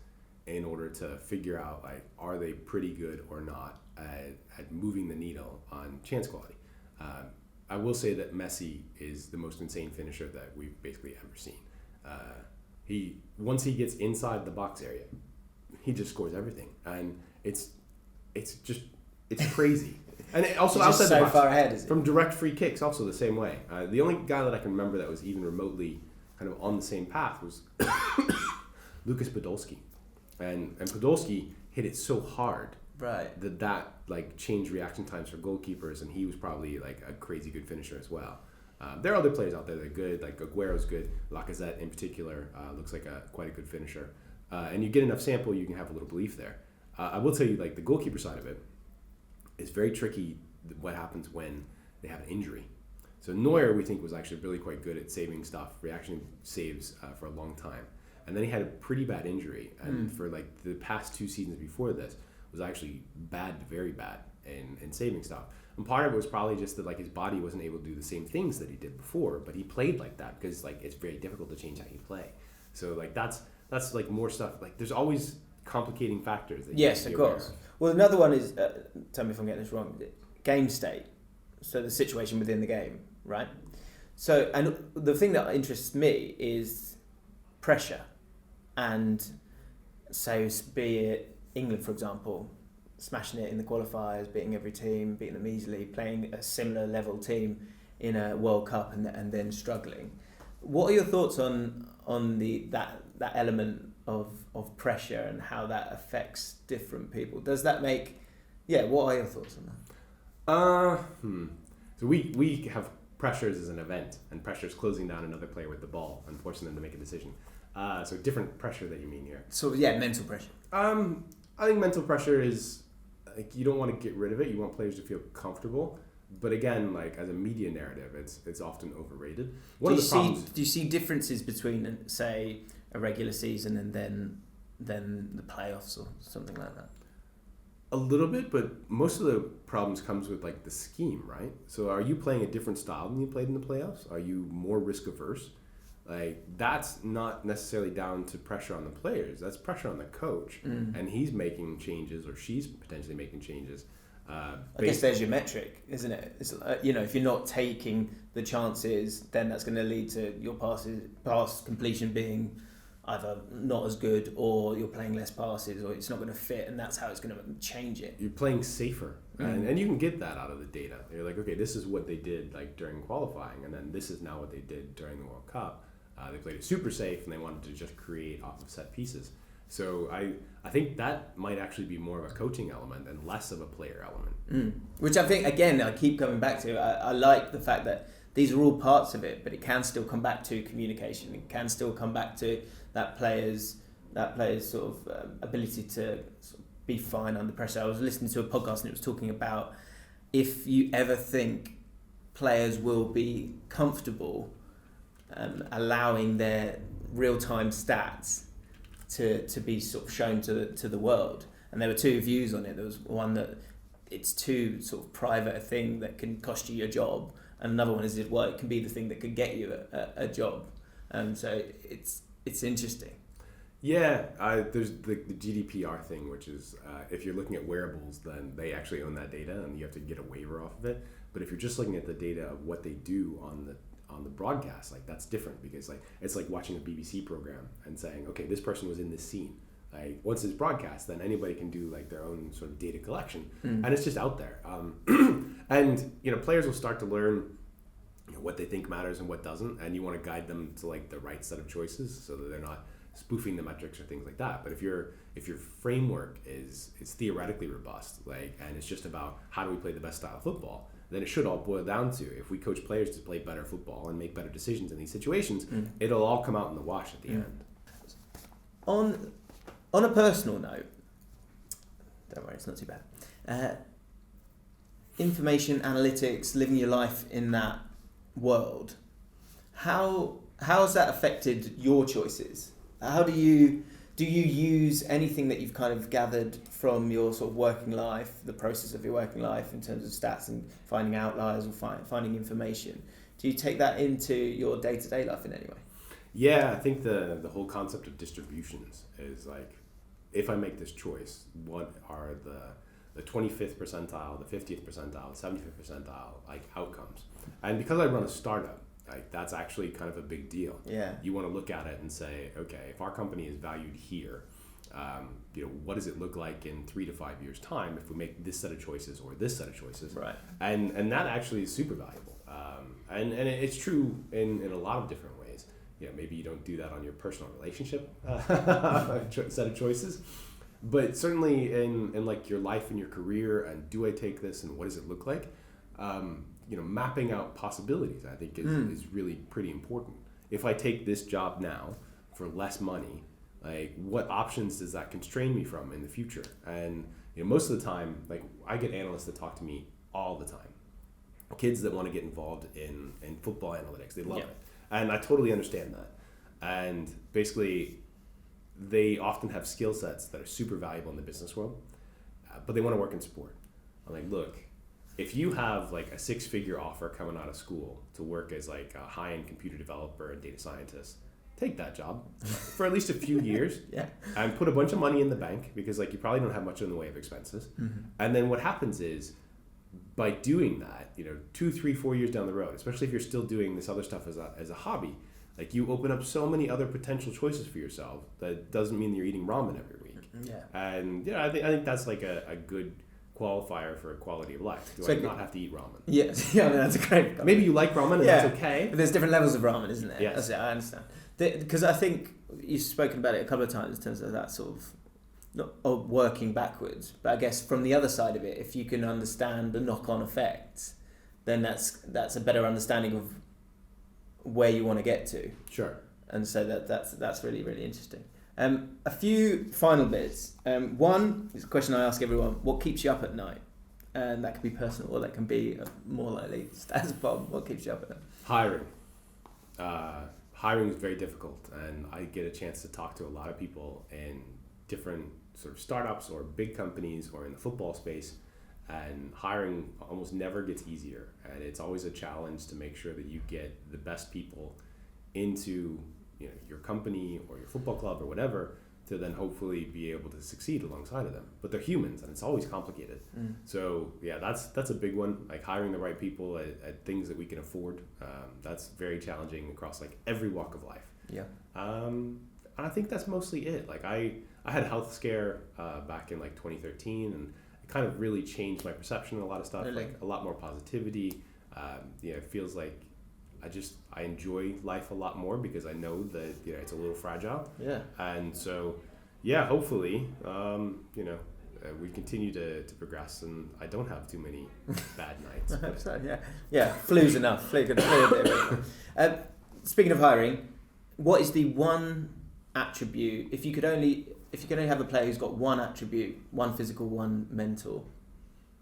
in order to figure out like are they pretty good or not at moving the needle on chance quality. I will say that Messi is the most insane finisher that we've basically ever seen. Once he gets inside the box area, he just scores everything, and it's crazy. And also outside the box, far ahead, is it? From direct free kicks, also the same way. The only guy that I can remember that was even remotely kind of on the same path was Lucas Podolski, and Podolski hit it so hard. Right. That like changed reaction times for goalkeepers, and he was probably like a crazy good finisher as well. There are other players out there that are good, like Aguero's good. Lacazette in particular looks like quite a good finisher. And you get enough sample, you can have a little belief there. I will tell you, like the goalkeeper side of it is very tricky. What happens when they have an injury? So Neuer, we think, was actually really quite good at saving stuff, reaction saves for a long time, and then he had a pretty bad injury, and for like the past 2 seasons before this, was actually bad, very bad in saving stuff. And part of it was probably just that like his body wasn't able to do the same things that he did before, but he played like that because like it's very difficult to change how you play. So like that's like more stuff. Like there's always complicating factors. That yes, of course. Well, another one is, tell me if I'm getting this wrong, game state. So the situation within the game, right? So, and the thing that interests me is pressure, and so be it England, for example, smashing it in the qualifiers, beating every team, beating them easily, playing a similar level team in a World Cup and then struggling. What are your thoughts on that element of pressure and how that affects different people? Does that make... Yeah, what are your thoughts on that? So we have pressures as an event, and pressure is closing down another player with the ball and forcing them to make a decision. So different pressure that you mean here. So yeah, mental pressure. I think mental pressure is like you don't want to get rid of it. You want players to feel comfortable. But again, like as a media narrative, it's often overrated. Do you see differences between, say, a regular season and then the playoffs or something like that? A little bit, but most of the problems comes with like the scheme, right? So are you playing a different style than you played in the playoffs? Are you more risk averse? Like that's not necessarily down to pressure on the players. That's pressure on the coach, and he's making changes, or she's potentially making changes. I guess there's your metric, isn't it? It's, if you're not taking the chances, then that's going to lead to your pass completion being either not as good, or you're playing less passes, or it's not going to fit, and that's how it's going to change it. You're playing safer, and you can get that out of the data. You're like, okay, this is what they did like during qualifying, and then this is now what they did during the World Cup. They played it super safe, and they wanted to just create off of set pieces. So I think that might actually be more of a coaching element and less of a player element. Which I think, again, I keep coming back to. I like the fact that these are all parts of it, but it can still come back to communication. It can still come back to that player's sort of ability to sort of be fine under pressure. I was listening to a podcast and it was talking about if you ever think players will be comfortable allowing their real-time stats to be sort of shown to the world. And there were two views on it. There was one that it's too sort of private a thing that can cost you your job, and another one is, well, it can be the thing that could get you a job. So it's interesting. Yeah, there's the GDPR thing, which is if you're looking at wearables, then they actually own that data, and you have to get a waiver off of it. But if you're just looking at the data of what they do on the broadcast, like that's different, because like it's like watching a BBC program and saying, okay, this person was in this scene. Like once it's broadcast, then anybody can do like their own sort of data collection, and it's just out there. And players will start to learn what they think matters and what doesn't, and you want to guide them to like the right set of choices so that they're not spoofing the metrics or things like that. But if your framework is theoretically robust, like, and it's just about how do we play the best style of football, then it should all boil down to, if we coach players to play better football and make better decisions in these situations, it'll all come out in the wash at the end. On a personal note, Don't worry, it's not too bad. Information analytics, living your life in that world. How has that affected your choices? How do you use anything that you've kind of gathered from your sort of working life, the process of your working life in terms of stats and finding outliers or finding information? Do you take that into your day-to-day life in any way? Yeah, I think the whole concept of distributions is like, if I make this choice, what are the 25th percentile, the 50th percentile, 75th percentile like outcomes? And because I run a startup, like that's actually kind of a big deal. Yeah. You want to look at it and say, okay, if our company is valued here, what does it look like in 3 to 5 years' time if we make this set of choices or this set of choices? Right. And that actually is super valuable. And it's true in a lot of different ways. Maybe you don't do that on your personal relationship set of choices, but certainly in like your life and your career, and do I take this and what does it look like? Mapping out possibilities, I think is really pretty important. If I take this job now for less money, like what options does that constrain me from in the future? And most of the time, like I get analysts that talk to me all the time, kids that want to get involved in football analytics, they love it. And I totally understand that. And basically, they often have skill sets that are super valuable in the business world, but they want to work in sport. I'm like, look, if you have like a 6-figure offer coming out of school to work as like a high-end computer developer and data scientist, take that job for at least a few years and put a bunch of money in the bank, because like you probably don't have much in the way of expenses. Mm-hmm. And then what happens is, by doing that, 2, 3, 4 years down the road, especially if you're still doing this other stuff as a hobby, like you open up so many other potential choices for yourself that doesn't mean you're eating ramen every week. Yeah. And I think that's like a good qualifier for quality of life. Do I not have to eat ramen? Yes. Yeah, that's a great. Maybe you like ramen and that's okay. But there's different levels of ramen, isn't there? Yes. I understand. Because I think you've spoken about it a couple of times in terms of that sort of not working backwards, but I guess from the other side of it, if you can understand the knock-on effects, then that's a better understanding of where you want to get to. Sure. And so that's really, really interesting. A few final bits. One is a question I ask everyone: what keeps you up at night? And that can be personal, or that can be more likely StatsBomb. What keeps you up at night? Hiring. Hiring is very difficult, and I get a chance to talk to a lot of people in different sort of startups or big companies or in the football space, and hiring almost never gets easier, and it's always a challenge to make sure that you get the best people into your company or your football club or whatever, to then hopefully be able to succeed alongside of them. But they're humans, and it's always complicated. So yeah, that's a big one. Like hiring the right people at things that we can afford, that's very challenging across like every walk of life. Yeah. And I think that's mostly it. Like I had a health scare back in like 2013, and it kind of really changed my perception of a lot of stuff. Really? Like a lot more positivity. It feels like I enjoy life a lot more because I know that it's a little fragile. Yeah. And so, hopefully, we continue to progress, and I don't have too many bad nights. I hope so. Yeah. Flu's enough. Flu could flu a bit. Speaking of hiring, what is the one attribute, if you could only have a player who's got one attribute, one physical, one mental,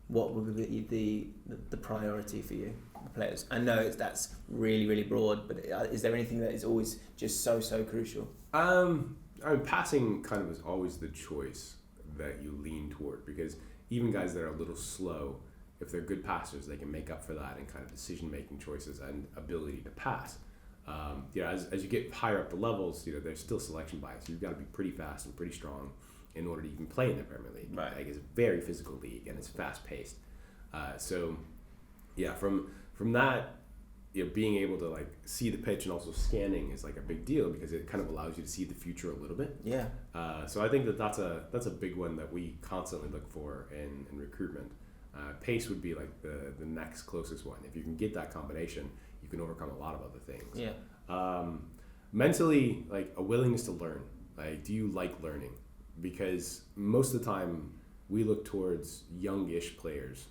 what would be the priority for you, the players? I know that's really, really broad, but is there anything that is always just so crucial? Passing kind of is always the choice that you lean toward, because even guys that are a little slow, if they're good passers, they can make up for that in kind of decision-making choices and ability to pass. As you get higher up the levels, there's still selection bias. You've got to be pretty fast and pretty strong in order to even play in the Premier League. Right. Like, it's a very physical league, and it's fast-paced. From that, being able to like see the pitch and also scanning is like a big deal, because it kind of allows you to see the future a little bit. Yeah. So I think that's a big one that we constantly look for in recruitment. Pace would be like the next closest one. If you can get that combination, you can overcome a lot of other things. Yeah. Mentally, like a willingness to learn. Like, do you like learning? Because most of the time we look towards youngish players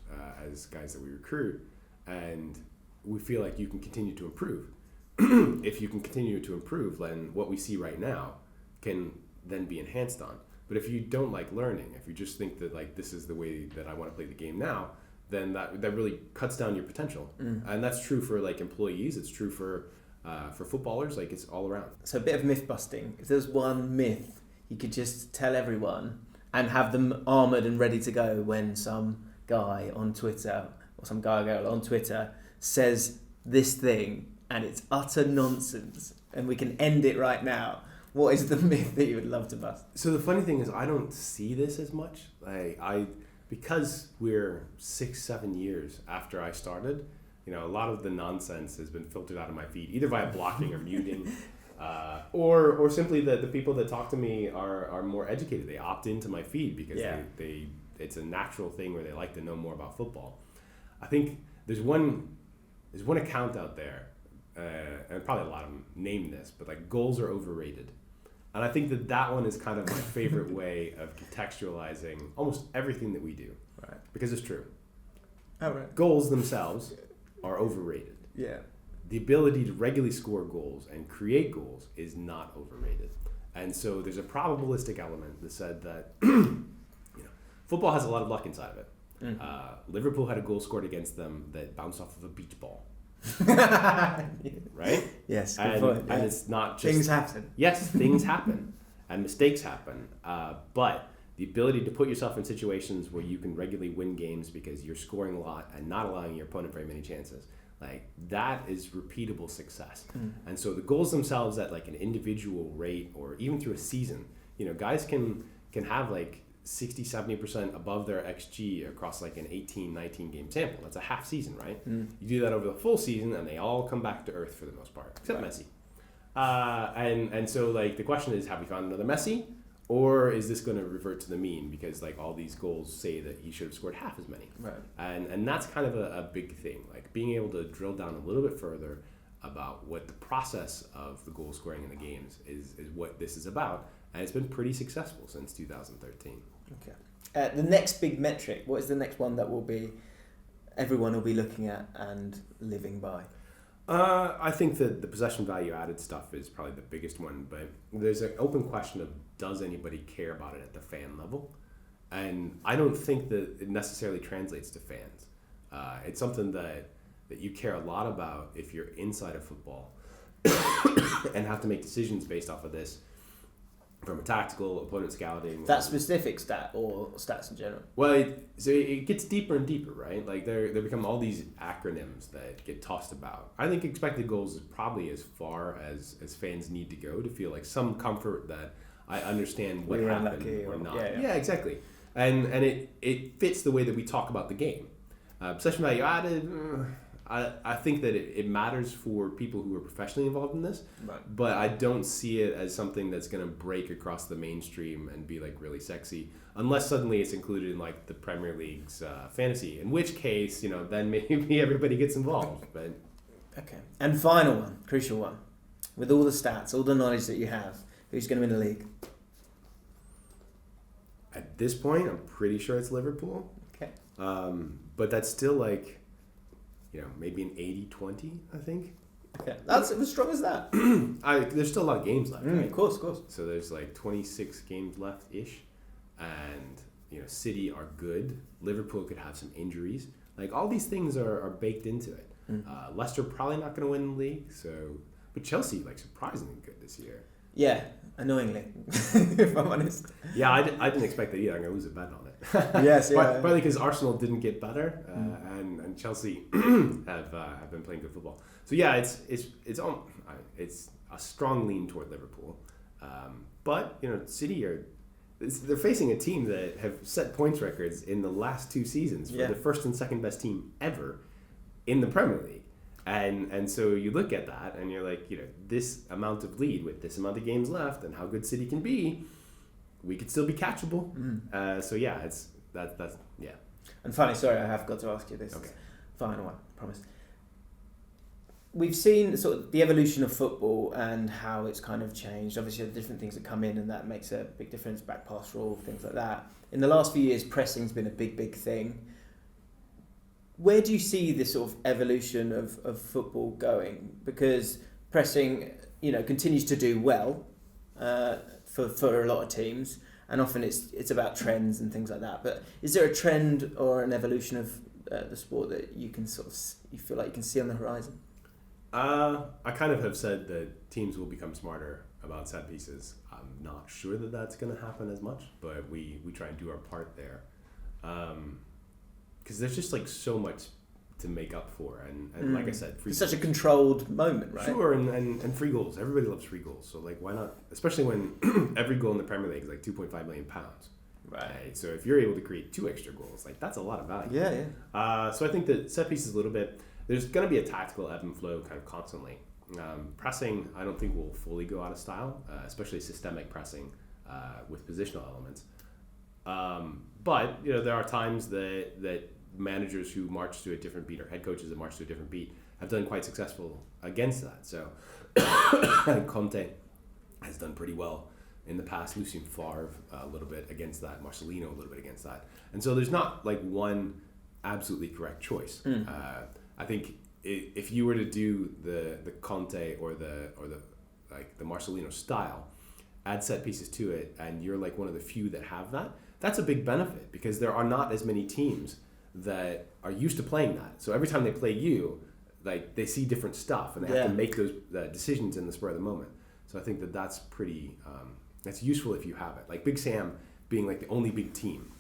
as guys that we recruit, and we feel like you can continue to improve. If you can continue to improve, then what we see right now can then be enhanced on. But if you don't like learning, if you just think that like this is the way that I want to play the game now, then that really cuts down your potential. And that's true for like employees. It's true for footballers. Like it's all around. So a bit of myth busting. If there's one myth you could just tell everyone and have them armoured and ready to go when some guy on Twitter or some guy or girl on Twitter says this thing and it's utter nonsense and we can end it right now, what is the myth that you would love to bust? So the funny thing is I don't see this as much. Because we're 6-7 years after I started, a lot of the nonsense has been filtered out of my feed, either via blocking or muting, or simply that the people that talk to me are more educated. They opt into my feed because they it's a natural thing where they like to know more about football. I think there's one account out there, and probably a lot of them name this, but like goals are overrated. And I think that one is kind of my favorite way of contextualizing almost everything that we do. Right. Because it's true. Oh, right. Goals themselves are overrated. Yeah. The ability to regularly score goals and create goals is not overrated. And so there's a probabilistic element that said that football has a lot of luck inside of it. Liverpool had a goal scored against them that bounced off of a beach ball. Right? Yes, good point. And it's not just... Things happen. Yes, things happen. And mistakes happen. But the ability to put yourself in situations where you can regularly win games because you're scoring a lot and not allowing your opponent very many chances, like that is repeatable success. And so the goals themselves at like an individual rate or even through a season, guys can have like 60-70% above their XG across like an 18-19 game sample. That's a half season, right? You do that over the full season and they all come back to earth for the most part, except Messi. And so like the question is, have we found another Messi, or is this going to revert to the mean because like all these goals say that he should have scored half as many? Right. And that's kind of a big thing, like being able to drill down a little bit further about what the process of the goal scoring in the games is what this is about. And it's been pretty successful since 2013. Okay. The next big metric, what is the next one that everyone will be looking at and living by? I think that the possession value added stuff is probably the biggest one, but there's an open question of does anybody care about it at the fan level? And I don't think that it necessarily translates to fans. It's something that you care a lot about if you're inside of football and have to make decisions based off of this. From a tactical, opponent scouting. That specific stat or stats in general? Well, it gets deeper and deeper, right? Like there become all these acronyms that get tossed about. I think expected goals is probably as far as fans need to go to feel like some comfort that I understand what happened or not. Yeah, exactly. And it fits the way that we talk about the game. Possession value added, I think that it matters for people who are professionally involved in this, right. But I don't see it as something that's going to break across the mainstream and be like really sexy, unless suddenly it's included in like the Premier League's fantasy, in which case, then maybe everybody gets involved. But okay. And final one, crucial one, with all the stats, all the knowledge that you have, who's going to win the league? At this point, I'm pretty sure it's Liverpool. Okay. But that's still like, maybe an 80-20, I think. Okay. That's as strong as that. There's still a lot of games left, right? Of course. So there's like 26 games left-ish. And, City are good. Liverpool could have some injuries. Like, all these things are baked into it. Leicester probably not going to win the league. But Chelsea, like, surprisingly good this year. Yeah, annoyingly, if I'm honest. Yeah, I didn't expect that either. I'm going to lose a bet on it. Yes, yeah. Partly because Arsenal didn't get better, and Chelsea have been playing good football. So yeah, it's a strong lean toward Liverpool, but City they're facing a team that have set points records in the last 2 seasons for the first and second best team ever in the Premier League. And so you look at that and you're like, this amount of lead with this amount of games left and how good City can be, we could still be catchable. So yeah, that's. And finally, sorry, I have got to ask you this. Okay. Final one, promise. We've seen sort of the evolution of football and how it's kind of changed. Obviously, the different things that come in and that makes a big difference, back pass rule, things like that. In the last few years, pressing's been a big thing. Where do you see this sort of evolution of football going? Because pressing, continues to do well for a lot of teams, and often it's about trends and things like that. But is there a trend or an evolution of the sport that you can you feel like you can see on the horizon? I kind of have said that teams will become smarter about set pieces. I'm not sure that that's going to happen as much, but we try and do our part there. Because there's just like so much to make up for, and like I said, it's such a controlled moment, right? Sure, and free goals. Everybody loves free goals, so like why not? Especially when every goal in the Premier League is like £2.5 million. Right. So if you're able to create 2 extra goals, like that's a lot of value. Yeah. So I think that set pieces a little bit. There's going to be a tactical ebb and flow kind of constantly. Pressing, I don't think will fully go out of style, especially systemic pressing with positional elements. But you know there are times that managers who march to a different beat or head coaches that march to a different beat have done quite successful against that. So Conte has done pretty well in the past. Lucien Favre a little bit against that. Marcelino a little bit against that. And so there's not like one absolutely correct choice. I think if you were to do the Conte or the Marcelino style, add set pieces to it, and you're like one of the few that have that, that's a big benefit because there are not as many teams that are used to playing that. So every time they play you, like they see different stuff and they have to make those decisions in the spur of the moment. So I think that's pretty, that's useful if you have it. Like Big Sam being like the only big team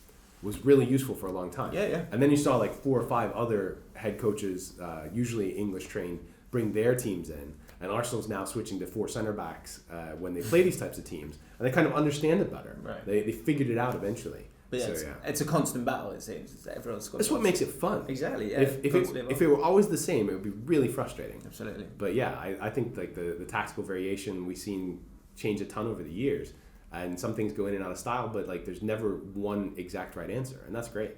was really useful for a long time. Yeah. And then you saw like 4 or 5 other head coaches, usually English trained, bring their teams in. And Arsenal's now switching to 4 center backs when they play these types of teams, and they kind of understand it better. Right. They figured it out eventually. But it's a constant battle. It seems everyone's got. That's what makes it fun. Exactly. Yeah. If it were always the same, it would be really frustrating. Absolutely. But yeah, I think like the tactical variation we've seen change a ton over the years, and some things go in and out of style, but like there's never one exact right answer, and that's great.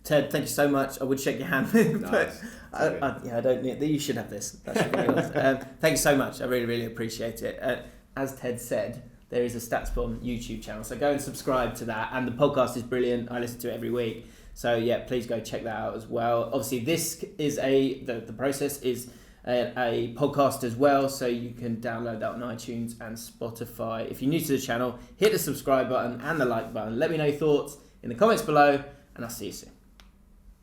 Ted, thank you so much. I would shake your hand, but I don't need. You should have this. That should be yours. Thank you so much. I really, really appreciate it. As Ted said, there is a StatsBomb YouTube channel, so go and subscribe to that. And the podcast is brilliant. I listen to it every week. So yeah, please go check that out as well. Obviously, this is the process is a podcast as well, so you can download that on iTunes and Spotify. If you're new to the channel, hit the subscribe button and the like button. Let me know your thoughts in the comments below, and I'll see you soon.